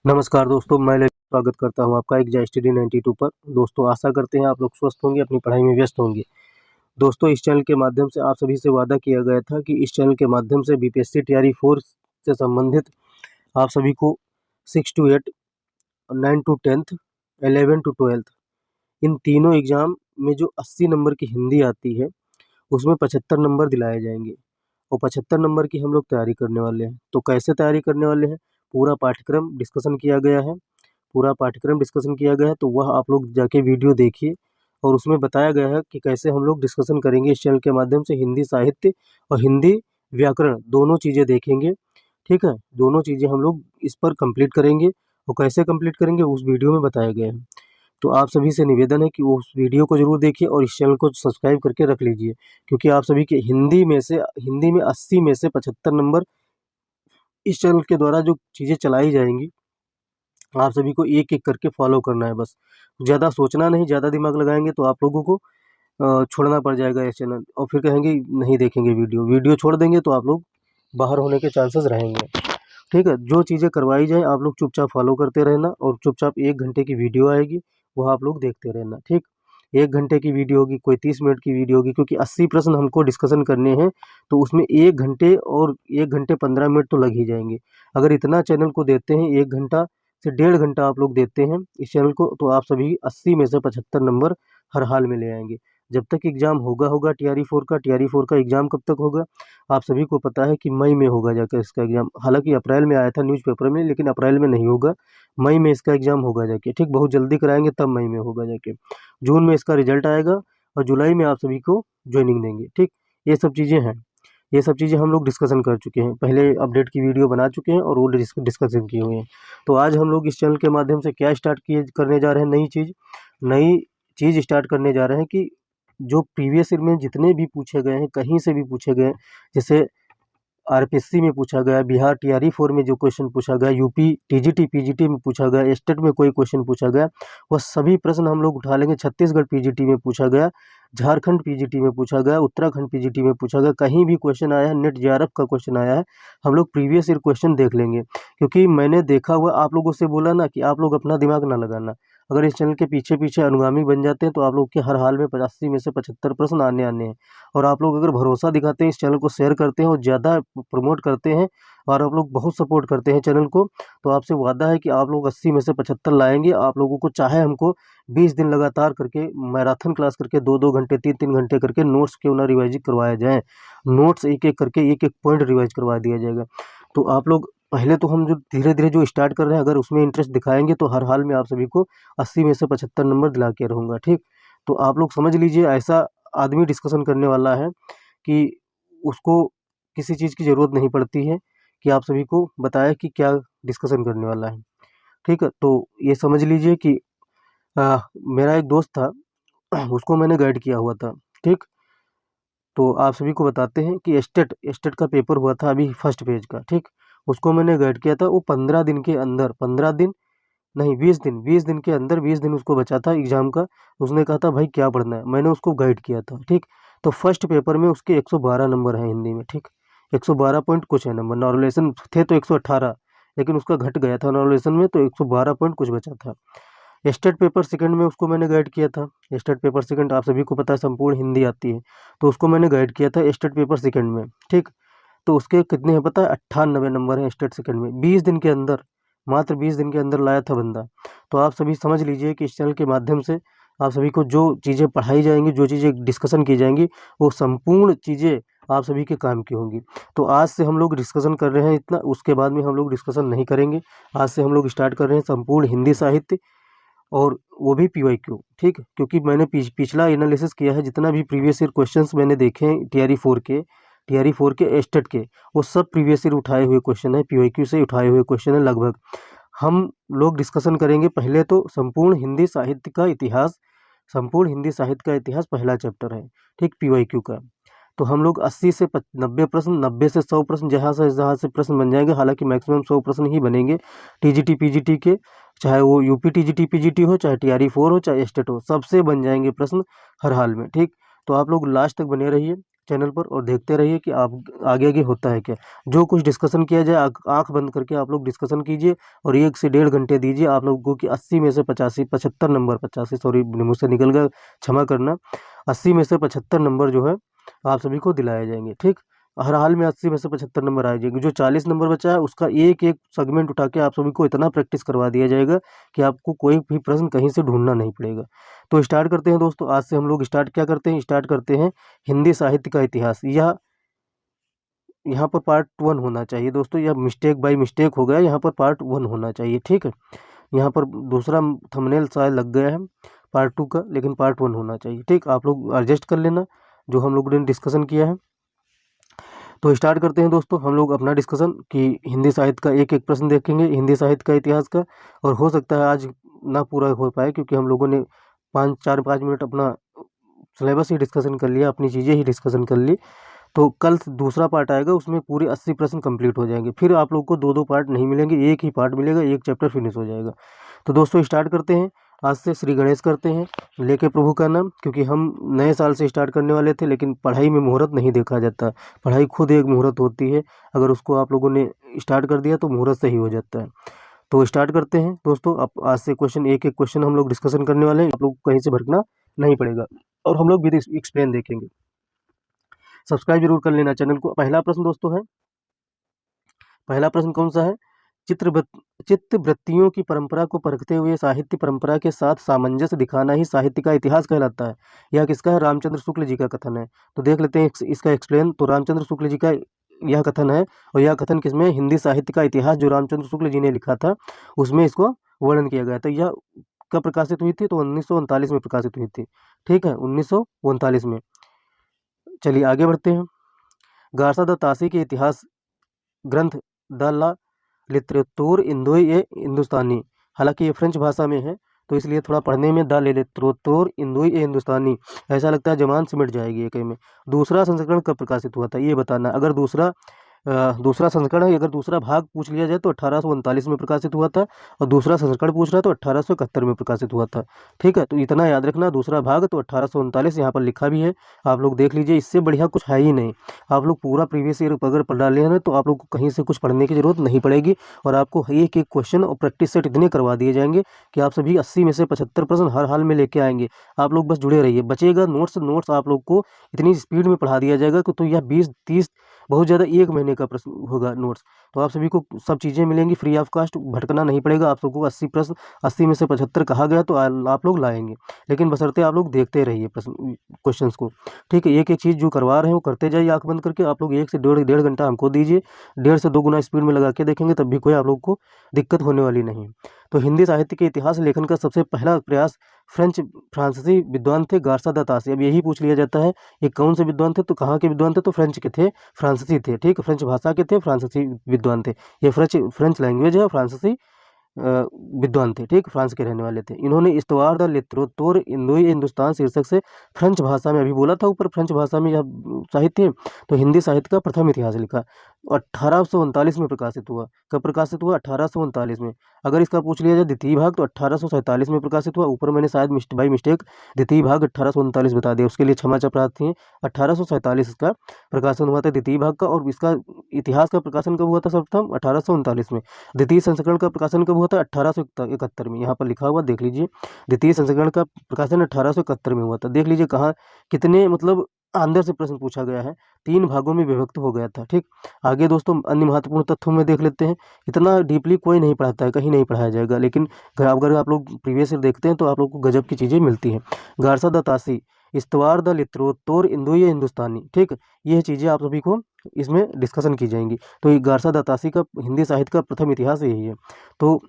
नमस्कार दोस्तों, मैं स्वागत करता हूं आपका एक स्टडी 92 पर। दोस्तों, आशा करते हैं आप लोग स्वस्थ होंगे, अपनी पढ़ाई में व्यस्त होंगे। दोस्तों, इस चैनल के माध्यम से आप सभी से वादा किया गया था कि इस चैनल के माध्यम से बीपीएससी तैयारी 4 से संबंधित आप सभी को 6 to 8, 9 to 10th, 11 to 12th इन तीनों एग्जाम में जो 80 नंबर की हिंदी आती है उसमें 75 नंबर दिलाए जाएंगे और 75 नंबर की हम लोग तैयारी करने वाले हैं। तो कैसे तैयारी करने वाले हैं, पूरा पाठ्यक्रम डिस्कशन किया गया है। तो वह आप लोग जाके वीडियो देखिए और उसमें बताया गया है कि कैसे हम लोग डिस्कशन करेंगे इस चैनल के माध्यम से। हिंदी साहित्य और हिंदी व्याकरण दोनों चीज़ें देखेंगे, ठीक है। दोनों चीज़ें हम लोग इस पर कंप्लीट करेंगे और कैसे कंप्लीट करेंगे उस वीडियो में बताया गया है। तो आप सभी से निवेदन है कि उस वीडियो को ज़रूर देखिए और इस चैनल को सब्सक्राइब करके रख लीजिए, क्योंकि आप सभी के हिंदी में 80 में से 75 नंबर इस चैनल के द्वारा जो चीज़ें चलाई जाएंगी आप सभी को एक-एक करके फॉलो करना है बस। ज़्यादा सोचना नहीं, ज़्यादा दिमाग लगाएँगे तो आप लोगों को छोड़ना पड़ जाएगा ये चैनल और फिर कहेंगे नहीं देखेंगे वीडियो। वीडियो छोड़ देंगे तो आप लोग बाहर होने के चांसेस रहेंगे, ठीक है। जो चीज़ें करवाई जाएँ आप लोग चुपचाप फॉलो करते रहना और चुपचाप 1 घंटे की वीडियो आएगी, वो आप लोग देखते रहना, ठीक। 1 घंटे की वीडियो होगी, कोई 30 मिनट की वीडियो होगी, क्योंकि 80 प्रश्न हमको डिस्कशन करने हैं, तो उसमें 1 घंटे और 1 घंटे 15 मिनट तो लग ही जाएँगे। अगर इतना चैनल को देते हैं 1 घंटा से डेढ़ घंटा आप लोग देते हैं इस चैनल को, तो आप सभी 80 में से 75 नंबर हर हाल में ले आएँगे। जब तक एग्ज़ाम होगा टीआरई 4 का। टीआरई 4 का एग्ज़ाम कब तक होगा? आप सभी को पता है कि मई में होगा जाकर इसका एग्ज़ाम। हालाँकि अप्रैल में आया था न्यूज़पेपर में, लेकिन अप्रैल में नहीं होगा, मई में इसका एग्ज़ाम होगा जाके, ठीक। बहुत जल्दी कराएँगे तब मई में होगा जाके। जून में इसका रिज़ल्ट आएगा और जुलाई में आप सभी को जॉइनिंग देंगे, ठीक। ये सब चीज़ें हैं। ये सब चीज़ें हम लोग डिस्कशन कर चुके हैं, पहले अपडेट की वीडियो बना चुके हैं और वो डिस्कशन किए हुए हैं। तो आज हम लोग इस चैनल के माध्यम से क्या करने जा रहे हैं, नई चीज़ स्टार्ट करने जा रहे हैं कि जो प्रीवियस ईयर में जितने भी पूछे गए हैं, कहीं से भी पूछे गए हैं, जैसे आरपीएससी में पूछा गया, बिहार टीआरई 4 में जो क्वेश्चन पूछा गया, यूपी टीजीटी पीजीटी में पूछा गया, स्टेट में कोई क्वेश्चन पूछा गया, वह सभी प्रश्न हम लोग उठा लेंगे। छत्तीसगढ़ पीजीटी में पूछा गया, झारखंड पीजीटी में पूछा गया, उत्तराखंड पीजीटी में पूछा गया, कहीं भी क्वेश्चन आया है, नेट जेआरएफ का क्वेश्चन आया है, हम लोग प्रीवियस ईयर क्वेश्चन देख लेंगे। क्योंकि मैंने देखा हुआ आप लोगों से बोला ना कि आप लोग अपना दिमाग ना लगाना। अगर इस चैनल के पीछे अनुगामी बन जाते हैं तो आप लोग के हर हाल में 85 में से 75 प्रश्न आने हैं। और आप लोग अगर भरोसा दिखाते हैं, इस चैनल को शेयर करते हैं और ज़्यादा प्रमोट करते हैं और आप लोग बहुत सपोर्ट करते हैं चैनल को, तो आपसे वादा है कि आप लोग 80 में से 75 लाएँगे। आप लोगों को चाहे हमको 20 दिन लगातार करके मैराथन क्लास करके 2-2 घंटे 3-3 घंटे करके नोट्स क्यों ना रिवाइज़ करवाया जाए। नोट्स एक-एक करके एक-एक पॉइंट रिवाइज़ करवा दिया जाएगा। तो आप लोग पहले तो हम जो धीरे-धीरे जो स्टार्ट कर रहे हैं, अगर उसमें इंटरेस्ट दिखाएँगे तो हर हाल में आप सभी को 80 में से 75 नंबर दिला के रहूँगा, ठीक। तो आप लोग समझ लीजिए, ऐसा आदमी डिस्कशन करने वाला है कि उसको किसी चीज़ की ज़रूरत नहीं पड़ती है कि आप सभी को बताए कि क्या डिस्कशन करने वाला है, ठीक है। तो ये समझ लीजिए कि मेरा एक दोस्त था, उसको मैंने गाइड किया हुआ था, ठीक। तो आप सभी को बताते हैं कि एस्टेट का पेपर हुआ था अभी फर्स्ट पेज का, ठीक। उसको मैंने गाइड किया था, वो 15 दिन के अंदर, 15 दिन नहीं 20 दिन के अंदर, 20 दिन उसको बचा था एग्ज़ाम का। उसने कहा था भाई क्या पढ़ना है, मैंने उसको गाइड किया था, ठीक। तो फर्स्ट पेपर में उसके 112 नंबर हैं हिंदी में, ठीक। 112 पॉइंट कुछ है नंबर। नॉर्मलाइजेशन थे तो 118, लेकिन उसका घट गया था नॉर्मलाइजेशन में, तो 112 पॉइंट कुछ बचा था। स्टेट पेपर सेकंड में उसको मैंने गाइड किया था। स्टेट पेपर सेकंड आप सभी को पता है संपूर्ण हिंदी आती है, तो उसको मैंने गाइड किया था स्टेट पेपर सेकंड में, ठीक। तो उसके कितने हैं पता है? 98 नंबर हैं स्टेट सेकंड में, 20 दिन के अंदर, मात्र 20 दिन के अंदर लाया था बंदा। तो आप सभी समझ लीजिए कि इस चैनल के माध्यम से आप सभी को जो चीज़ें पढ़ाई जाएंगी, जो चीज़ें डिस्कशन की जाएंगी, वो संपूर्ण चीज़ें आप सभी के काम की होंगी। तो आज से हम लोग डिस्कशन कर रहे हैं इतना, उसके बाद में हम लोग डिस्कशन नहीं करेंगे। आज से हम लोग स्टार्ट कर रहे हैं संपूर्ण हिंदी साहित्य और वो भी पीवाईक्यू, ठीक। क्योंकि मैंने पिछला एनालिसिस किया है, जितना भी प्रीवियस ईयर क्वेश्चंस मैंने देखे हैं टीआरई 4 के स्टेट के, वो सब प्रीवियस ईयर उठाए हुए क्वेश्चन है, पीवाईक्यू से उठाए हुए क्वेश्चन है लगभग। हम लोग डिस्कशन करेंगे पहले तो संपूर्ण हिंदी साहित्य का इतिहास। संपूर्ण हिंदी साहित्य का इतिहास पहला चैप्टर है, ठीक, पीवाईक्यू का। तो हम लोग 80 से 90 प्रश्न, 90 से 100 प्रश्न, जहाँ से प्रश्न बन जाएंगे, हालांकि मैक्सिमम 100 प्रश्न ही बनेंगे टीजीटी पीजीटी के, चाहे वो यूपी टीजीटी पीजीटी हो, चाहे टीआरई 4 हो, चाहे स्टेट हो, सबसे बन जाएंगे प्रश्न हर हाल में, ठीक। तो आप लोग लास्ट तक बने रहिए, चैनल पर और देखते रहिए कि आप आगे आगे होता है क्या। जो कुछ डिस्कशन किया जाए आँख बंद करके आप लोग डिस्कशन कीजिए और 1 से 1.5 घंटे दीजिए। आप लोगों की 80 में से 75 नंबर, 85 सॉरी मुझसे निकल गया, क्षमा करना, 80 में से 75 नंबर जो है आप सभी को दिलाए जाएंगे। ठीक, हर हाल में 80 में से 75 नंबर आ जाएंगे। जो 40 नंबर बचा है उसका एक एक सेगमेंट उठा के आप सभी को इतना प्रैक्टिस करवा दिया जाएगा कि आपको कोई भी प्रश्न कहीं से ढूंढना नहीं पड़ेगा। तो स्टार्ट करते हैं दोस्तों। आज से हम लोग स्टार्ट क्या करते हैं, स्टार्ट करते हैं हिंदी साहित्य का इतिहास। यह यहाँ पर पार्ट 1 होना चाहिए दोस्तों, यह मिस्टेक बाय मिस्टेक हो गया, यहाँ पर पार्ट 1 होना चाहिए। ठीक है, यहाँ पर दूसरा थंबनेल शायद लग गया है पार्ट 2 का, लेकिन पार्ट 1 होना चाहिए। ठीक, आप लोग एडजस्ट कर लेना जो हम लोगों ने डिस्कशन किया है। तो स्टार्ट करते हैं दोस्तों हम लोग अपना डिस्कशन कि हिंदी साहित्य का एक एक प्रश्न देखेंगे, हिंदी साहित्य का इतिहास का। और हो सकता है आज ना पूरा हो पाए क्योंकि हम लोगों ने 5 मिनट अपना सिलेबस ही डिस्कशन कर लिया, अपनी चीज़ें ही डिस्कशन कर ली। तो कल दूसरा पार्ट आएगा, उसमें पूरे 80 प्रश्न कंप्लीट हो जाएंगे। फिर आप लोग को 2-2 पार्ट नहीं मिलेंगे, एक ही पार्ट मिलेगा, एक चैप्टर फिनिश हो जाएगा। तो दोस्तों स्टार्ट करते हैं। आज से श्री गणेश करते हैं लेके प्रभु का नाम, क्योंकि हम नए साल से स्टार्ट करने वाले थे, लेकिन पढ़ाई में मुहूर्त नहीं देखा जाता। पढ़ाई खुद एक मुहूर्त होती है, अगर उसको आप लोगों ने स्टार्ट कर दिया तो मुहूर्त सही हो जाता है। तो स्टार्ट करते हैं दोस्तों। अब आज से क्वेश्चन एक एक क्वेश्चन हम लोग डिस्कशन करने वाले हैं, आप लोग कहीं से भटकना नहीं पड़ेगा और हम लोग विद एक्सप्लेन देखेंगे। सब्सक्राइब जरूर कर लेना चैनल को। पहला प्रश्न दोस्तों है, पहला प्रश्न कौन सा है, चित्तवृत्तियों की परंपरा को परखते हुए साहित्य परंपरा के साथ सामंजस्य दिखाना ही साहित्य का इतिहास कहलाता है। यह किसका है, रामचंद्र शुक्ल जी का कथन है। तो देख लेते हैं इसका एक्सप्लेन। तो रामचंद्र शुक्ल जी का यह कथन है, और यह कथन किसमें, हिंदी साहित्य का इतिहास जो रामचंद्र शुक्ल जी ने लिखा था उसमें इसको वर्णन किया गया था। यह कब प्रकाशित हुई थी, तो 1939 में प्रकाशित हुई थी। ठीक है, 1939 में। चलिए आगे बढ़ते हैं। गारसा द तासी के इतिहास ग्रंथ द ला लिटरेतुर इंदोई ए हिंदुस्तानी, हालांकि ये फ्रेंच भाषा में है तो इसलिए थोड़ा पढ़ने में द लिटरेतुर इंदोई ए हिंदुस्तानी ऐसा लगता है जबान सिमट जाएगी एक में। दूसरा संस्करण कब प्रकाशित हुआ था ये बताना। अगर दूसरा संस्करण है, अगर दूसरा भाग पूछ लिया जाए तो 1839 में प्रकाशित हुआ था, और दूसरा संस्करण पूछ रहा है तो 1871 में प्रकाशित हुआ था। ठीक है, तो इतना याद रखना, दूसरा भाग तो 1839 यहाँ पर लिखा भी है, आप लोग देख लीजिए। इससे बढ़िया कुछ है ही नहीं। आप लोग पूरा प्रीवियस ईयर अगर पढ़ डाले हैं तो आप लोग को कहीं से कुछ पढ़ने की जरूरत नहीं पड़ेगी, और आपको एक एक क्वेश्चन और प्रैक्टिस सेट इतने करवा दिए जाएंगे कि आप सभी 80 में से 75 प्रश्न हर हाल में लेके आएंगे। आप लोग बस जुड़े रहिए। बचेगा नोट्स आप लोग को इतनी स्पीड में पढ़ा दिया जाएगा कि तो यह 20-30 बहुत ज़्यादा 1 महीने का प्रश्न होगा नोट्स। तो आप सभी को सब चीज़ें मिलेंगी फ्री ऑफ कास्ट, भटकना नहीं पड़ेगा आप सबको। 80 प्रश्न, 80 में से 75 कहा गया तो आप लोग लाएंगे, लेकिन बशर्ते आप लोग देखते रहिए प्रश्न क्वेश्चंस को। ठीक है, एक एक चीज़ जो करवा रहे हैं वो करते जाइए आँख बंद करके। आप लोग 1 से डेढ़ घंटा हमको दीजिए, 1.5 से 2 गुना स्पीड में लगा के देखेंगे तब भी कोई आप लोग को दिक्कत होने वाली नहीं है। तो हिंदी साहित्य के इतिहास लेखन का सबसे पहला प्रयास फ्रांसीसी विद्वान थे गारसा द तासी। अब यही पूछ लिया जाता है ये कौन से विद्वान थे, तो कहाँ के विद्वान थे, तो फ्रेंच के थे, फ्रांसीसी थे। ठीक, फ्रेंच भाषा के थे, फ्रांसीसी विद्वान थे। ये फ्रेंच लैंग्वेज है, फ्रांसीसी विद्वान थे। ठीक, फ्रांस के रहने वाले थे। इन्होंने इस्तवार द लिटरेतुर इंदोई हिंदुस्तान शीर्षक से फ्रेंच भाषा में, अभी बोला था ऊपर फ्रेंच भाषा में यह साहित्य, तो हिंदी साहित्य का प्रथम इतिहास लिखा। 1839 में प्रकाशित हुआ। कब प्रकाशित हुआ, 1839 में। अगर इसका पूछ लिया जाए द्वितीय भाग तो 1847 में प्रकाशित हुआ। ऊपर मैंने शायद बाई मिस्टेक द्वितीय भाग 1839 बता दिया, उसके लिए क्षमा प्रार्थी हैं। 1847 इसका प्रकाशन हुआ था द्वितीय भाग का, और इसका इतिहास का प्रकाशन कब हुआ था सर्वप्रथम, 1839 में। द्वितीय संस्करण का प्रकाशन कब हुआ था, 1871 में। यहाँ पर लिखा हुआ देख लीजिए, द्वितीय संस्करण का प्रकाशन 1871 में हुआ था। देख लीजिए कहाँ कितने मतलब अंदर से प्रश्न पूछा गया है, 3 भागों में विभक्त हो गया था। ठीक, आगे दोस्तों अन्य महत्वपूर्ण तथ्यों में देख लेते हैं। इतना डीपली कोई नहीं पढ़ाता है, कहीं नहीं पढ़ाया जाएगा, लेकिन अगर आप लोग प्रीवियस ईयर देखते हैं तो आप लोग को गजब की चीज़ें मिलती हैं। गारसा द तासी, इस्तवार द लिटरेतुर इंदोई हिंदुस्तानी। ठीक, ये चीज़ें आप सभी को इसमें डिस्कशन की जाएंगी। तो ये गारसा द तासी का हिंदी साहित्य का प्रथम इतिहास यही है। तो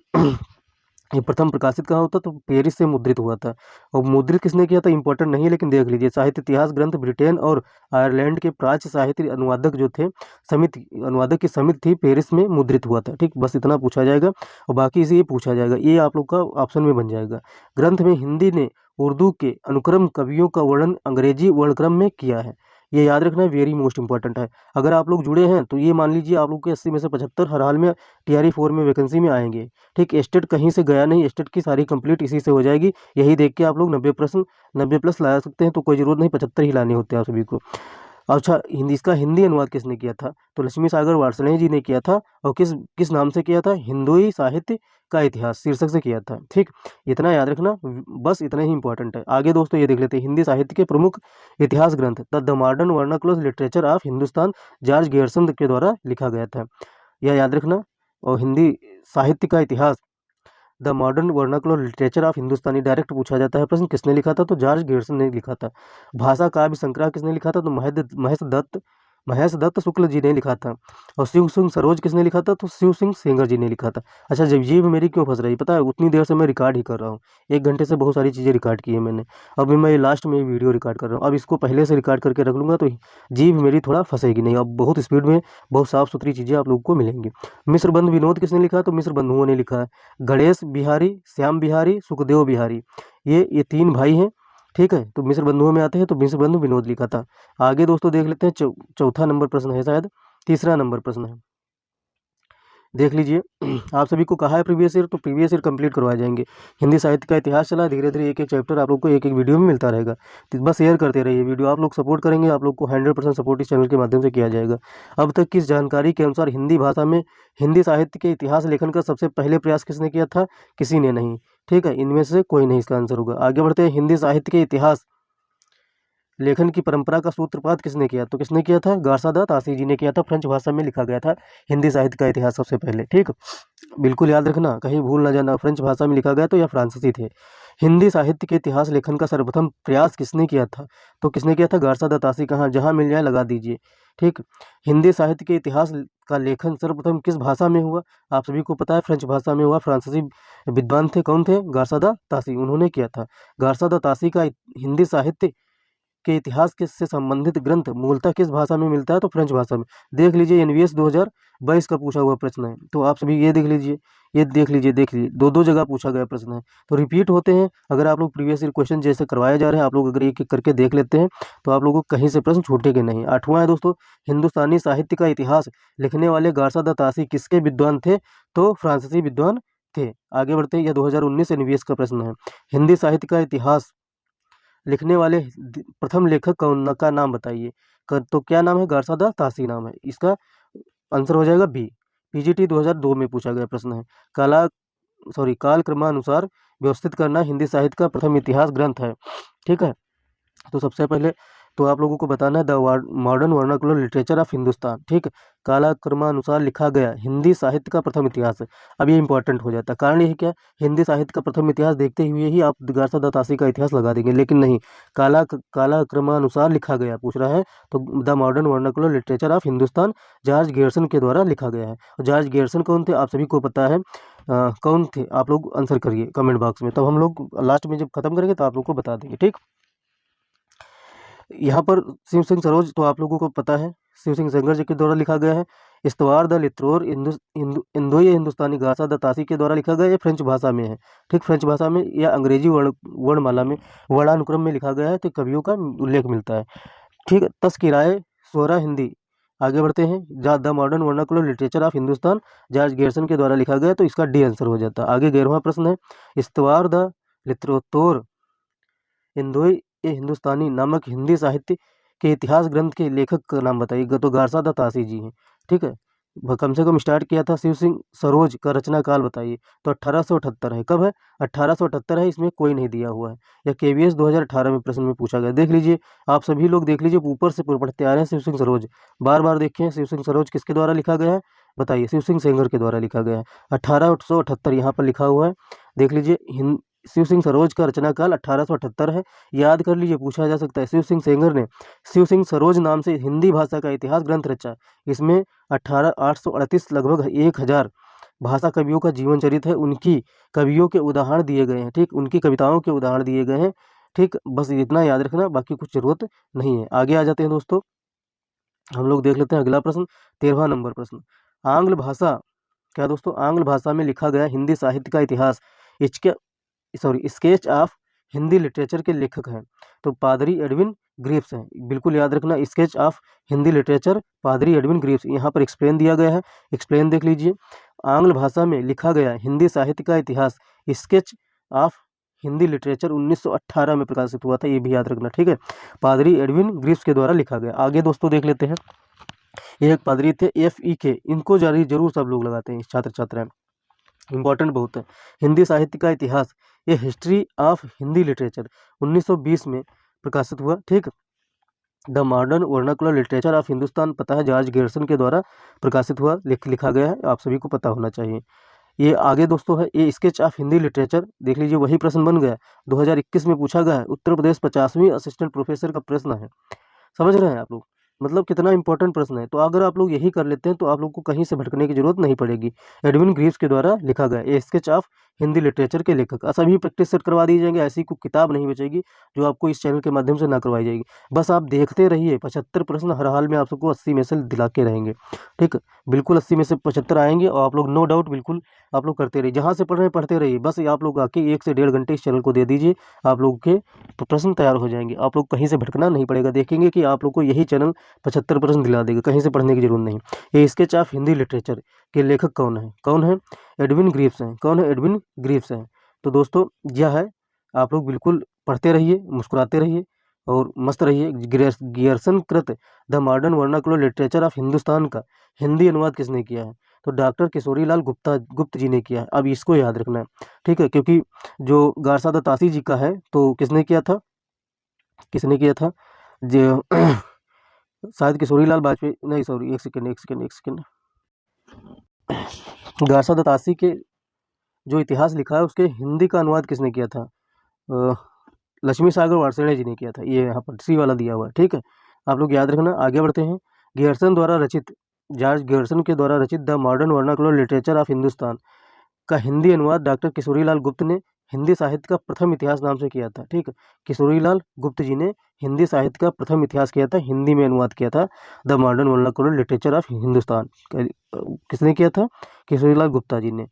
ये प्रथम प्रकाशित कहाँ होता, तो पेरिस से मुद्रित हुआ था। और मुद्रित किसने किया था इंपॉर्टेंट नहीं, लेकिन देख लीजिए साहित्य इतिहास ग्रंथ ब्रिटेन और आयरलैंड के प्राच्य साहित्य अनुवादक जो थे, समिति अनुवादक की समिति थी, पेरिस में मुद्रित हुआ था। ठीक, बस इतना पूछा जाएगा और बाकी इसे ये पूछा जाएगा, ये आप लोग का ऑप्शन में बन जाएगा। ग्रंथ में हिंदी ने उर्दू के अनुक्रम कवियों का वर्णन अंग्रेजी वर्णक्रम में किया है। ये याद रखना वेरी मोस्ट इंपॉर्टेंट है। अगर आप लोग जुड़े हैं तो ये मान लीजिए आप लोग के 80 में से 75 हर हाल में TRE 4 में वैकेंसी में आएंगे। ठीक, स्टेट कहीं से गया नहीं, स्टेट की सारी कंप्लीट इसी से हो जाएगी। यही देख के आप लोग 90 प्लस ला सकते हैं, तो कोई ज़रूरत नहीं 75 ही लाने होते हैं आप सभी को। अच्छा, हिंदी, इसका हिंदी अनुवाद किसने किया था? तो लक्ष्मी सागर वार्ष्णेय जी ने किया था। और किस किस नाम से किया था? हिंदुई साहित्य का इतिहास शीर्षक से किया था। ठीक, इतना याद रखना, बस इतना ही इंपॉर्टेंट है। आगे दोस्तों ये देख लेते हैं, हिंदी साहित्य के प्रमुख इतिहास ग्रंथ। The modern vernacular literature of Hindustan, George Grierson के द्वारा लिखा गया था, यह याद रखना। और हिंदी साहित्य का इतिहास, the modern vernacular literature of Hindustani, direct पूछा जाता है प्रश्न, किसने लिखा था? तो जॉर्ज गेरसन ने लिखा था। भाषा काव्य संग्रह किसने लिखा था? तो महेश दत्त शुक्ल जी ने लिखा था। और शिव सिंह सरोज किसने लिखा था? तो शिव सिंह सेंगर जी ने लिखा था। अच्छा, जब जीभ मेरी क्यों फंस रही पता है? उतनी देर से मैं रिकॉर्ड ही कर रहा हूँ, 1 घंटे से बहुत सारी चीज़ें रिकॉर्ड की है मैंने। अभी मैं लास्ट में वीडियो रिकॉर्ड कर रहा हूँ, अब इसको पहले से रिकॉर्ड करके रख लूँगा तो जीभ मेरी थोड़ा फंसेगी नहीं, अब बहुत स्पीड में बहुत साफ़ सुथरी चीज़ें आप लोगों को मिलेंगी। मिस्र बंधु विनोद किसने लिखा? तो मिस्र बंधुओं ने लिखा है। गणेश बिहारी, श्याम बिहारी, सुखदेव बिहारी, ये 3 भाई हैं। ठीक है, तो मिस्र बंधुओं में आते हैं, तो मिस्र बंधु विनोद लिखा था। आगे दोस्तों देख लेते हैं, चौथा नंबर प्रश्न है, शायद तीसरा नंबर प्रश्न है, देख लीजिए। आप सभी को कहा है प्रीवियस ईयर, तो प्रीवियस ईयर कंप्लीट करवाए जाएंगे। हिंदी साहित्य का इतिहास चला, धीरे धीरे एक एक चैप्टर आप लोग को एक एक वीडियो में मिलता रहेगा, तो बस शेयर करते रहिए वीडियो। आप लोग सपोर्ट करेंगे, आप लोग को 100% सपोर्ट इस चैनल के माध्यम से किया जाएगा। अब तक किस जानकारी के अनुसार हिंदी भाषा में हिंदी साहित्य के इतिहास लेखन का सबसे पहले प्रयास किसने किया था? किसी ने नहीं। ठीक है, इनमें से कोई नहीं इसका आंसर होगा। आगे बढ़ते हैं, हिंदी साहित्य के इतिहास लेखन की परंपरा का सूत्रपात किसने किया? तो किसने किया था? गार्सादा तासी जी ने किया था। फ्रेंच भाषा में लिखा गया था हिंदी साहित्य का इतिहास सबसे पहले। ठीक, बिल्कुल याद रखना, कहीं भूल ना जाना, फ्रेंच भाषा में लिखा गया तो या फ्रांसीसी थे। हिंदी साहित्य के इतिहास लेखन का सर्वप्रथम प्रयास किसने किया था? तो किसने किया था? गार्सादा तासी। कहाँ, जहाँ मिल जाए लगा दीजिए। ठीक, हिंदी साहित्य के इतिहास का लेखन सर्वप्रथम किस भाषा में हुआ? आप सभी को पता है फ्रेंच भाषा में हुआ। फ्रांसीसी विद्वान थे, कौन थे? गार्सादा तासी, उन्होंने किया था। गार्सादा तासी का हिंदी साहित्य के इतिहास के से संबंधित ग्रंथ मूलतः किस भाषा में मिलता है? तो फ्रेंच भाषा में। देख लीजिए, एनवीएस 2022 का पूछा हुआ प्रश्न है, तो आप सभी ये देख लीजिए, ये देख लीजिए, देख लीजिए, दो जगह पूछा गया प्रश्न है, तो रिपीट होते हैं। अगर आप लोग प्रीवियस ईयर क्वेश्चन जैसे करवाए जा रहे हैं, आप लोग अगर एक एक करके देख लेते हैं तो आप लोगों को कहीं से प्रश्न छूटेंगे नहीं। 8वां है दोस्तों, हिंदुस्तानी साहित्य का इतिहास लिखने वाले गार्सादा तासी किसके विद्वान थे? तो फ्रांसीसी विद्वान थे। आगे बढ़ते हैं, यह 2019 एनवीएस का प्रश्न है। हिंदी साहित्य का इतिहास लिखने वाले प्रथम लेखक का नाम बताइए। तो क्या नाम है? गार्सादा तासी नाम है। इसका आंसर हो जाएगा बी। पीजीटी 2002 में पूछा गया प्रश्न है। काल क्रमानुसार व्यवस्थित करना हिंदी साहित्य का प्रथम इतिहास ग्रंथ है। ठीक है, तो सबसे पहले तो आप लोगों को बताना है the modern vernacular literature of Hindustan. ठीक, कालक्रमानुसार लिखा गया हिंदी साहित्य का प्रथम इतिहास है। अब ये इंपॉर्टेंट हो जाता है, कारण यही क्या, हिंदी साहित्य का प्रथम इतिहास देखते हुए ही आप गार्सादा तासी का इतिहास लगा देंगे, लेकिन नहीं, कालक्रमानुसार लिखा गया पूछ रहा है, तो the modern vernacular literature of Hindustan George Grierson के द्वारा लिखा गया है। जॉर्ज गेरसन कौन थे? आप सभी को पता है। कौन थे? आप लोग आंसर करिए कमेंट बॉक्स में, तब हम लोग लास्ट में जब खत्म करेंगे तो आप लोग को बता देंगे। ठीक, यहाँ पर शिव सिंह सरोज तो आप लोगों को पता है, शिव सिंह सेंगर जी के द्वारा लिखा गया है। इस्तवार द लित्रोर इंदोई हिंदुस्तानी गासा द तासी के द्वारा लिखा गया। ये फ्रेंच भाषा में है। ठीक, फ्रेंच भाषा में या अंग्रेजी वर्णमाला में वर्णानुक्रम में लिखा गया है, तो कवियों का उल्लेख मिलता है। ठीक, तस्किराए सोहरा हिंदी। आगे बढ़ते हैं, the modern vernacular literature of Hindustan George Grierson के द्वारा लिखा गया, तो इसका डी आंसर हो जाता है। आगे 11वां प्रश्न है, इस्तवार द लित्रोतोर इंदोई ए हिंदुस्तानी नामक हिंदी साहित्य के इतिहास ग्रंथ के लेखक का नाम बताइए। तो गार्सादा तासी जी हैं। ठीक है, कम से कम स्टार्ट किया था शिव सिंह सरोज का रचना काल बताइए। तो 1878 है। कब है? 1878 है, इसमें कोई नहीं दिया हुआ है। या केवीएस 2018 में प्रश्न में पूछा गया। देख लीजिए, आप सभी लोग देख लीजिए, ऊपर से पढ़ते आ रहे हैं शिव सिंह सरोज, बार बार देखें शिव सिंह सरोज किसके द्वारा लिखा गया है? बताइए, शिव सिंह सेंगर के द्वारा लिखा गया है। 1878 यहाँ पर लिखा हुआ है, देख लीजिए। शिव सिंह सरोज का रचना काल 1878 है। याद कर लीजिए, पूछा जा सकता है। शिव सिंह सेंगर ने शिव सिंह सरोज नाम से हिंदी भाषा का इतिहास ग्रंथ रचा। इसमें 838 लगभग 1000 भाषा कवियों का जीवन चरित है। उनकी कवियों के उदाहरण दिए गए हैं। ठीक, उनकी कविताओं के उदाहरण दिए गए हैं। ठीक, बस इतना याद रखना, बाकी कुछ जरूरत नहीं है। आगे आ जाते हैं दोस्तों, हम लोग देख लेते हैं अगला प्रश्न, 13वां नंबर प्रश्न। आंग्ल भाषा, क्या दोस्तों, आंग्ल भाषा में लिखा गया हिंदी साहित्य का इतिहास स्केच ऑफ हिंदी लिटरेचर के लेखक हैं। तो पादरी एडविन ग्रीव्स हैं। बिल्कुल याद रखना, स्केच ऑफ हिंदी लिटरेचर पादरी एडविन ग्रीव्स। यहाँ पर एक्सप्लेन दिया गया है, एक्सप्लेन देख लीजिए। आंग्ल भाषा में लिखा गया हिंदी साहित्य का इतिहास स्केच ऑफ हिंदी लिटरेचर 1918 में प्रकाशित हुआ था, ये भी याद रखना, ठीक है। पादरी एडविन ग्रीव्स के द्वारा लिखा गया। आगे दोस्तों देख लेते हैं। ये एक पादरी थे FEK, इनको जारी जरूर सब लोग लगाते हैं, छात्र छात्राएं, इंपॉर्टेंट बहुत है। हिंदी साहित्य का इतिहास, ये हिस्ट्री ऑफ हिंदी लिटरेचर 1920 में प्रकाशित हुआ, ठीक। The modern vernacular literature of Hindustan, पता है जॉर्ज गेरसन के द्वारा प्रकाशित हुआ, लिखा गया है, आप सभी को पता होना चाहिए। ये आगे दोस्तों है, ये स्केच ऑफ हिंदी लिटरेचर, देख लीजिए, वही प्रश्न बन गया 2021 में पूछा गया है, उत्तर प्रदेश 50वीं असिस्टेंट प्रोफेसर का प्रश्न है। समझ रहे हैं आप लोग, मतलब कितना इंपॉर्टेंट प्रश्न है। तो अगर आप लोग यही कर लेते हैं तो आप लोग को कहीं से भटकने की जरूरत नहीं पड़ेगी। एडविन ग्रीव्स के द्वारा लिखा गया ये स्केच ऑफ हिंदी लिटरेचर के लेखक। सभी प्रैक्टिस सेट करवा दी जाएंगे, ऐसी कोई किताब नहीं बचेगी जो आपको इस चैनल के माध्यम से ना करवाई जाएगी। बस आप देखते रहिए, 75 प्रश्न हर हाल में आप सबको 80 में से दिला के रहेंगे, ठीक। बिल्कुल 80 में से 75 आएंगे और आप लोग नो डाउट बिल्कुल आप लोग करते रहिए, जहाँ से पढ़ रहे हैं पढ़ते रहिए। बस आप लोग आके 1 से 1.5 घंटे इस चैनल को दे दीजिए, आप लोग के प्रश्न तैयार हो जाएंगे, आप लोग कहीं से भटकना नहीं पड़ेगा। देखेंगे कि आप लोग को यही चैनल 75 प्रश्न दिला देगा, कहीं से पढ़ने की जरूरत नहीं। ये स्केच ऑफ हिंदी लिटरेचर के लेखक कौन है? कौन है? एडविन ग्रीव्स हैं। कौन है? एडविन ग्रीव्स हैं। तो दोस्तों यह है, आप लोग बिल्कुल पढ़ते रहिए, मुस्कुराते रहिए और मस्त रहिए। गियर्सन कृत the modern vernacular literature of Hindustan का हिंदी अनुवाद किसने किया है? तो डॉक्टर किशोरीलाल गुप्त जी ने किया है। अब इसको याद रखना है, ठीक है, क्योंकि जो गारसा दत्तासी जी का है तो किसने किया था? किसने किया था? जो शायद किशोरीलाल वाजपेयी, नहीं सॉरी, एक सेकेंड। गारसा दत्तासी के जो इतिहास लिखा है उसके हिंदी का अनुवाद किसने किया था? अ, लक्ष्मी सागर वार्ष्णेय जी ने किया था। ये यहाँ पर सी वाला दिया हुआ है, ठीक है, आप लोग याद रखना। आगे बढ़ते हैं। गियर्सन द्वारा रचित, जॉर्ज गियर्सन के द्वारा रचित the modern vernacular literature of Hindustan का हिंदी अनुवाद डॉक्टर किशोरीलाल गुप्त ने हिंदी साहित्य का प्रथम इतिहास नाम से किया था, ठीक है। किशोरीलाल गुप्त जी ने हिंदी साहित्य का प्रथम इतिहास किया था, हिंदी में अनुवाद किया था, the modern vernacular literature of Hindustan. किसने किया था? किशोरीलाल गुप्ता जी ने।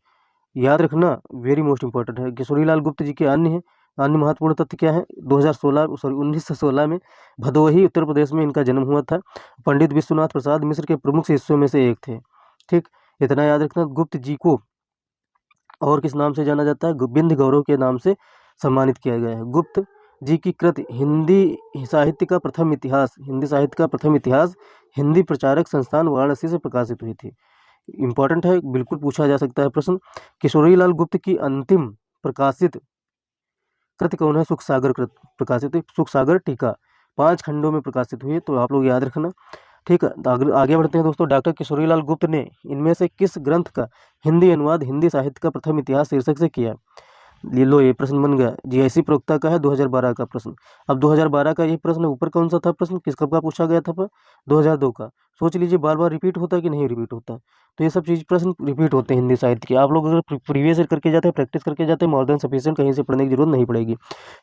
याद रखना, वेरी मोस्ट इंपॉर्टेंट है। किशोरीलाल गुप्त जी के अन्य महत्वपूर्ण तथ्य क्या है? 1916 में भदोही उत्तर प्रदेश में इनका जन्म हुआ था। पंडित विश्वनाथ प्रसाद मिश्र के प्रमुख शिष्यों में से एक थे, ठीक। इतना याद रखना। गुप्त जी को और किस नाम से जाना जाता है? बिंद गौरव के नाम से सम्मानित किया गया है। गुप्त जी की कृत हिंदी साहित्य का प्रथम इतिहास, हिंदी साहित्य का प्रथम इतिहास हिंदी प्रचारक संस्थान वाराणसी से प्रकाशित हुई थी। इंपॉर्टेंट है, बिल्कुल पूछा जा सकता है प्रश्न। किशोरीलाल गुप्त की अंतिम प्रकाशित कृति कौन है? सुख सागर कृत प्रकाशित हुई, सुख सागर टीका 5 खंडों में प्रकाशित हुई है, तो आप लोग याद रखना, ठीक है। तो आगे बढ़ते हैं दोस्तों। डॉक्टर किशोरीलाल गुप्त ने इनमें से किस ग्रंथ का हिंदी अनुवाद हिंदी साहित्य का प्रथम इतिहास शीर्षक से किया? ले लो, ये प्रश्न बन गया। जीआईसी प्रवक्ता का है 2012 का प्रश्न। अब 2012 का ये प्रश्न ऊपर कौन सा था प्रश्न? किस कब का पूछा गया था? 2002 का। सोच लीजिए, बार बार रिपीट होता है कि नहीं रिपीट होता है? तो ये सब चीज़ प्रश्न रिपीट होते हैं हिंदी साहित्य के। आप लोग अगर प्रीवियस ईयर करके जाते हैं, प्रैक्टिस करके जाते हैं, मोर देन सफिशिएंट, कहीं से पढ़ने की जरूरत नहीं पड़ेगी।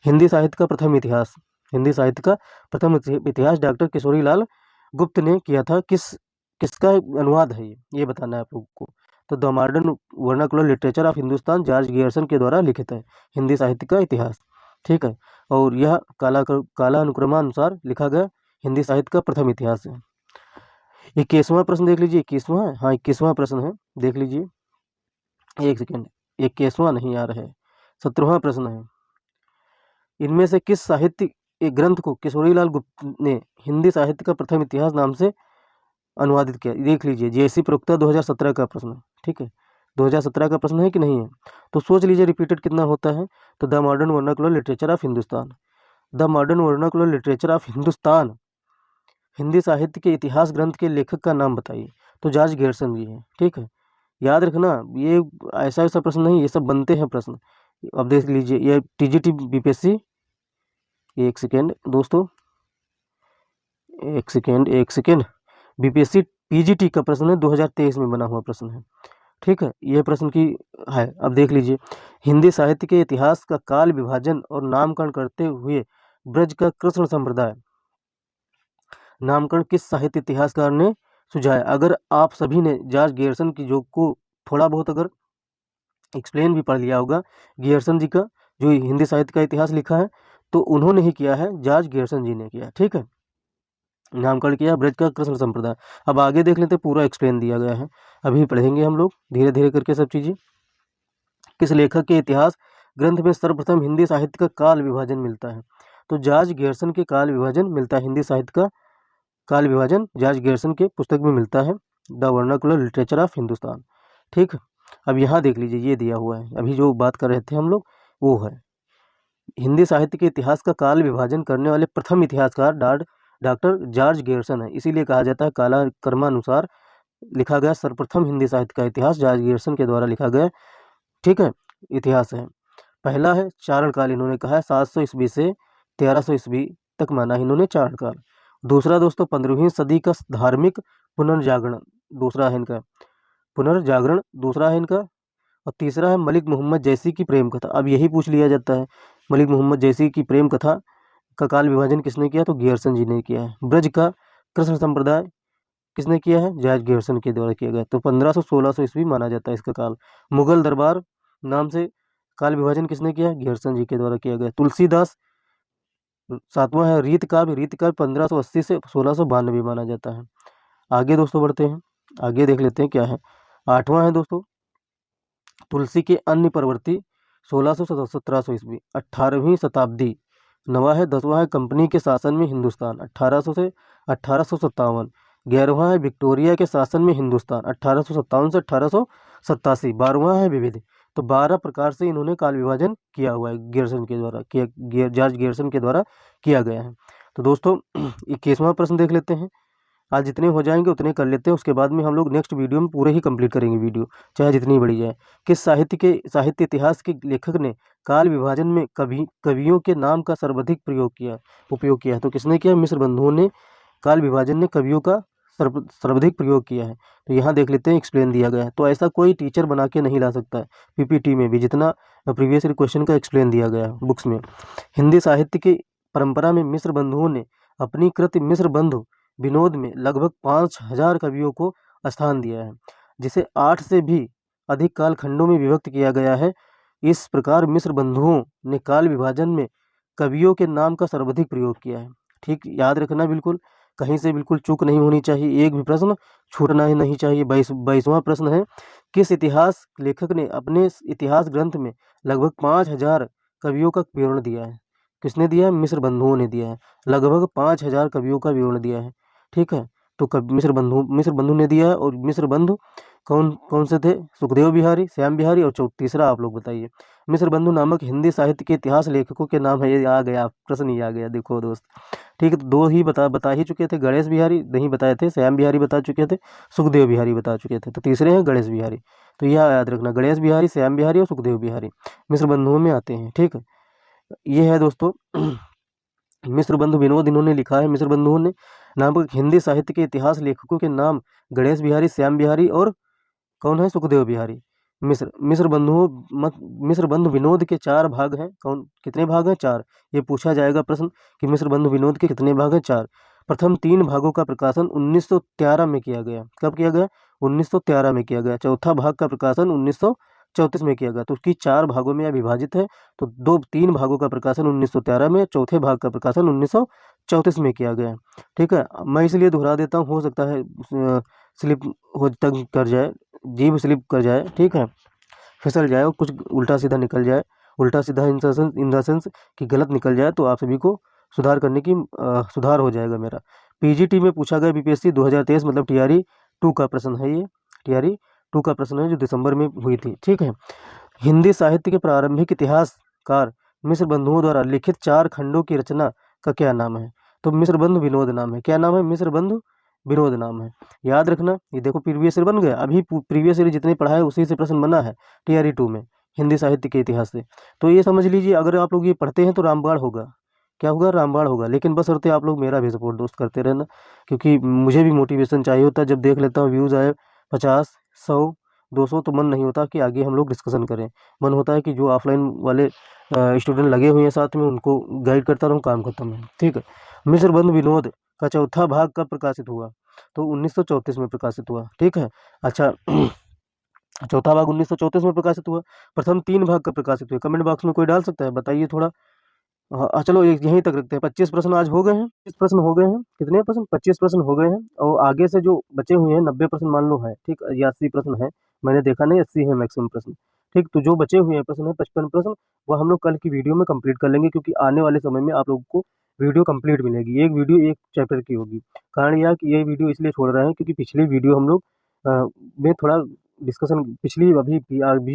हिंदी साहित्य का प्रथम इतिहास, हिंदी साहित्य का प्रथम इतिहास डॉक्टर किशोरीलाल गुप्त ने किया था। किसका अनुवाद है ये बताना है आप लोगों को। तो the modern vernacular literature of Hindustan George Gierson के द्वारा लिखित है, हिंदी साहित्य का इतिहास, ठीक है। और यह काला अनुक्रमानुसार लिखा गया हिंदी साहित्य का प्रथम इतिहास है। 21वां प्रश्न देख लीजिए। 21वां है, हाँ 21वां प्रश्न है, देख लीजिए, एक सेकेंड। 21वां नहीं आ रहा है, 17वां प्रश्न है। इनमें से किस साहित्य ग्रंथ को किशोरीलाल गुप्त ने हिंदी साहित्य का प्रथम इतिहास नाम से अनुवादित किया? देख लीजिए, जेएससी प्रवक्ता 2017 का प्रश्न, ठीक है। 2017 का प्रश्न है कि नहीं है? तो सोच लीजिए रिपीटेड कितना होता है। तो the modern vernacular literature of Hindustan, the modern vernacular literature of Hindustan Hindi साहित्य के इतिहास ग्रंथ के लेखक का नाम बताइए। तो जॉर्ज गियर्सन जी हैं, ठीक है। याद रखना, ये ऐसा प्रश्न नहीं, ये सब बनते हैं प्रश्न। अब देख लीजिए, ये टीजीटी बीपीएससी, एक सेकेंड दोस्तों, एक सेकेंड, बीपीएससी पीजीटी का प्रश्न है, 2023 में बना हुआ प्रश्न है, ठीक है। यह प्रश्न की है। अब देख लीजिए, हिंदी साहित्य के इतिहास का काल विभाजन और नामकरण करते हुए ब्रज का कृष्ण संप्रदाय नामकरण किस साहित्य इतिहासकार ने सुझाया? अगर आप सभी ने जॉर्ज गियर्सन की जो को थोड़ा बहुत अगर एक्सप्लेन भी पढ़ लिया होगा, गियर्सन जी का जो हिंदी साहित्य का इतिहास लिखा है, तो उन्होंने ही किया है, जॉर्ज गियर्सन जी ने किया, ठीक है। नामकरण किया ब्रज का कृष्ण संप्रदाय। अब आगे देख लेते, पूरा एक्सप्लेन दिया गया है, अभी पढ़ेंगे हम लोग धीरे धीरे करके सब चीज़ें। किस लेखक के इतिहास ग्रंथ में सर्वप्रथम हिंदी साहित्य का काल विभाजन मिलता है? तो जॉर्ज ग्यर्सन के काल विभाजन मिलता है, हिंदी साहित्य का काल विभाजन जॉर्ज ग्यर्सन के पुस्तक में मिलता है, the vernacular literature of Hindustan. ठीक, अब यहाँ देख लीजिए, ये दिया हुआ है, अभी जो बात कर रहे थे हम लोग वो है हिंदी साहित्य के इतिहास का काल विभाजन करने वाले प्रथम इतिहासकार डॉक्टर जॉर्ज ग्यर्सन है, इसीलिए कहा जाता है कालक्रमानुसार लिखा गया सर्वप्रथम हिंदी साहित्य का इतिहास जॉर्ज ग्यर्सन के द्वारा लिखा गया। ठीक है, इतिहास है। पहला है चारण काल, इन्होंने कहा है 700 ईस्वी से 1300 ईस्वी तक माना इन्होंने चारण काल। दूसरा दोस्तों 15वीं सदी का धार्मिक पुनर्जागरण, दूसरा है इनका पुनर्जागरण, दूसरा है इनका। और तीसरा है मलिक मोहम्मद जैसी की प्रेम कथा। अब यही पूछ लिया जाता है, मलिक मोहम्मद जैसी की प्रेम कथा का काल विभाजन किसने किया? तो ग्यर्सन जी ने किया है। ब्रज का कृष्ण संप्रदाय किसने किया है? जॉर्ज ग्यर्सन के द्वारा किया गया। तो 1500-1600 ईस्वी माना जाता है इसका काल। मुगल दरबार नाम से काल विभाजन किसने किया है? ग्यर्सन जी के द्वारा किया गया। तुलसीदास, सातवां है रीत काव्य, 1580 से 1692 माना जाता है। आगे दोस्तों बढ़ते हैं, आगे देख लेते हैं क्या है। आठवां है दोस्तों तुलसी के अन्य प्रवृत्ति, 1600 से 1700 ईस्वी, 18वीं शताब्दी। नवा है 10वां है कंपनी के शासन में हिंदुस्तान, 1800 से 1857। 11वां है विक्टोरिया के शासन में हिंदुस्तान, 1857 से 1887। 12वां है विविध। तो 12 प्रकार से इन्होंने काल विभाजन किया हुआ है, गियर्सन के द्वारा किया, जॉर्ज गियर्सन के द्वारा किया गया है। तो दोस्तों 21वां प्रश्न देख लेते हैं। आज जितने हो जाएंगे उतने कर लेते हैं, उसके बाद में हम लोग नेक्स्ट वीडियो में पूरे ही कंप्लीट करेंगे वीडियो, चाहे जितनी बड़ी जाए। किस साहित्य इतिहास के लेखक ने काल विभाजन में कवियों के नाम का सर्वाधिक उपयोग किया है? तो किसने किया? मिश्र बंधुओं ने काल विभाजन में कवियों का सर्वाधिक प्रयोग किया है। तो यहाँ देख लेते हैं, एक्सप्लेन दिया गया है। तो ऐसा कोई टीचर बना के नहीं ला सकता है पीपीटी में भी, जितना प्रीवियस क्वेश्चन का एक्सप्लेन दिया गया है बुक्स में। हिंदी साहित्य की परंपरा में मिश्र बंधुओं ने अपनी कृति मिश्र बंधु विनोद में लगभग 5000 कवियों को स्थान दिया है, जिसे 8 से भी अधिक कालखंडों में विभक्त किया गया है। इस प्रकार मिश्र बंधुओं ने काल विभाजन में कवियों के नाम का सर्वाधिक प्रयोग किया है। ठीक, याद रखना, बिल्कुल कहीं से बिल्कुल चूक नहीं होनी चाहिए, एक भी प्रश्न छूटना ही नहीं चाहिए। 22वां प्रश्न है, किस इतिहास लेखक ने अपने इतिहास ग्रंथ में लगभग 5000 कवियों का विवरण दिया है? किसने दिया है? मिश्र बंधुओं ने दिया है, लगभग 5000 कवियों का विवरण दिया है। ठीक है, तो मिश्र बंधु ने दिया है। और मिश्र बंधु कौन कौन से थे? सुखदेव बिहारी, श्याम बिहारी और तीसरा आप लोग बताइए। मिश्र बंधु नामक हिंदी साहित्य के इतिहास लेखकों के नाम है, ये आ गया प्रश्न, ही आ गया देखो दोस्त। ठीक है, तो दो ही बता ही चुके थे, गणेश बिहारी नहीं बताए थे, श्याम बिहारी बता चुके थे, सुखदेव बिहारी बता चुके थे। तो तीसरे हैं गणेश बिहारी। तो यह याद रखना, गणेश बिहारी, श्याम बिहारी और सुखदेव बिहारी मिश्र बंधुओं में आते हैं। ठीक है, ये है दोस्तों मिश्र बंधु विनोद, इन्होंने लिखा है। मिश्र बंधुओं ने नामक हिंदी साहित्य के इतिहास लेखकों के नाम गणेश बिहारी, श्याम बिहारी और कौन है? सुखदेव बिहारी। मिश्र बंधु विनोद के 4 भाग हैं। कितने भाग हैं? 4। ये पूछा जाएगा प्रश्न कि मिश्र बंधु विनोद के कितने भाग हैं? 4। प्रथम 3 भागों का प्रकाशन 1913 में किया गया। कब किया गया? 1913 में किया गया। चौथा भाग का प्रकाशन 1934 में किया गया। तो उसकी 4 भागों में विभाजित है। तो 3 भागों का प्रकाशन 1913 में, चौथे भाग का प्रकाशन 1934 में किया गया। ठीक है, मैं इसलिए दोहरा देता हूँ, हो सकता है स्लिप हो तंग कर जाए, जीभ स्लिप कर जाए, ठीक है, फिसल जाए और कुछ उल्टा सीधा निकल जाए, उल्टा सीधा इन द सेंस कि गलत निकल जाए, तो आप सभी को सुधार करने की सुधार हो जाएगा मेरा। पीजीटी में पूछा गया बीपीएससी 2023 मतलब टीआरई 2 का प्रश्न है, ये टीआरई 2 का प्रश्न है जो दिसंबर में हुई थी। ठीक है, हिंदी साहित्य के प्रारंभिक इतिहासकार मिश्र बंधुओं द्वारा लिखित 4 खंडों की रचना का क्या नाम है? तो मिश्र बंधु विनोद नाम है। क्या नाम है? मिश्र बंधु विनोद नाम है। याद रखना, ये देखो प्रीवियस ईयर बन गया, अभी प्रीवियस ईयर जितने पढ़ा है उसी से प्रश्न बना है टीआरई 2 में हिंदी साहित्य के इतिहास से। तो ये समझ लीजिए, अगर आप लोग ये पढ़ते हैं तो रामबाण होगा। क्या होगा? रामबाण होगा। लेकिन बस शर्ते आप लोग मेरा भी सपोर्ट दोस्त करते रहना, क्योंकि मुझे भी मोटिवेशन चाहिए होता है। जब देख लेता हूँ व्यूज़ आए 50, 100, 200 तो मन नहीं होता कि आगे हम लोग डिस्कशन करें। मन होता है कि जो ऑफलाइन वाले स्टूडेंट लगे हुए हैं साथ में उनको गाइड करता रहूँ, काम खत्म है। ठीक है, मिश्र बंधु विनोद का चौथा भाग कब प्रकाशित हुआ? तो 1934 में प्रकाशित हुआ। ठीक है, अच्छा चौथा भाग 1934 में प्रकाशित हुआ। प्रथम 3 भाग कब प्रकाशित हुए? कमेंट बॉक्स में कोई डाल सकता है, बताइए थोड़ा। हाँ चलो यहीं तक रखते हैं। 25 प्रश्न आज हो गए हैं, 25 प्रश्न हो गए हैं। कितने प्रश्न? 25 प्रश्न हो गए हैं। और आगे से जो बचे हुए हैं 90 प्रश्न मान लो है, ठीक, या 80 प्रश्न है, मैंने देखा नहीं, 80 है मैक्सिमम प्रश्न। ठीक, तो जो बचे हुए हैं प्रश्न है 55 प्रश्न, वो हम लोग कल की वीडियो में कंप्लीट कर लेंगे, क्योंकि आने वाले समय में आप लोगों को वीडियो कंप्लीट मिलेगी। एक वीडियो एक चैप्टर की होगी। कारण यह है कि ये वीडियो इसलिए छोड़ रहे हैं क्योंकि पिछली वीडियो हम लोग में थोड़ा डिस्कशन, पिछली अभी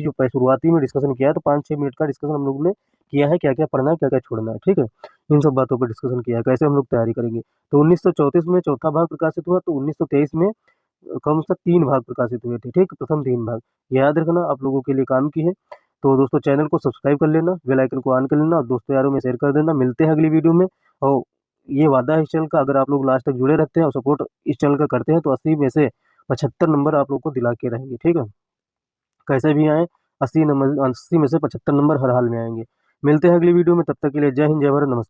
जो शुरुआती में डिस्कशन किया है, तो 5-6 मिनट का डिस्कशन हम लोग ने किया है, क्या-क्या पढ़ना है, क्या-क्या छोड़ना है, ठीक है? इन सब बातों पर डिस्कशन किया है, कैसे हम लोग तैयारी करेंगे। तो 1934 में चौथा भाग प्रकाशित हुआ, तो 1923 में कम से 3 भाग प्रकाशित हुए थे, ठीक? प्रथम 3 भाग। याद रखना, आप लोगों के लिए काम की है। तो दोस्तों चैनल को सब्सक्राइब कर लेना, बेल आइकन को ऑन कर लेना और दोस्तों यारों में शेयर कर देना। मिलते हैं अगली वीडियो में। और ये वादा है इस चैनल का, अगर आप लोग लास्ट तक जुड़े रहते हैं और सपोर्ट इस चैनल का करते हैं, तो 80 में से 75 नंबर आप लोग को दिला के रहेंगे, ठीक है? कैसे भी आएँ, 80 में से 75 नंबर हर हाल में आएँगे। मिलते हैं अगली वीडियो में, तब तक के लिए जय हिंद, जय भारत, नमस्कार।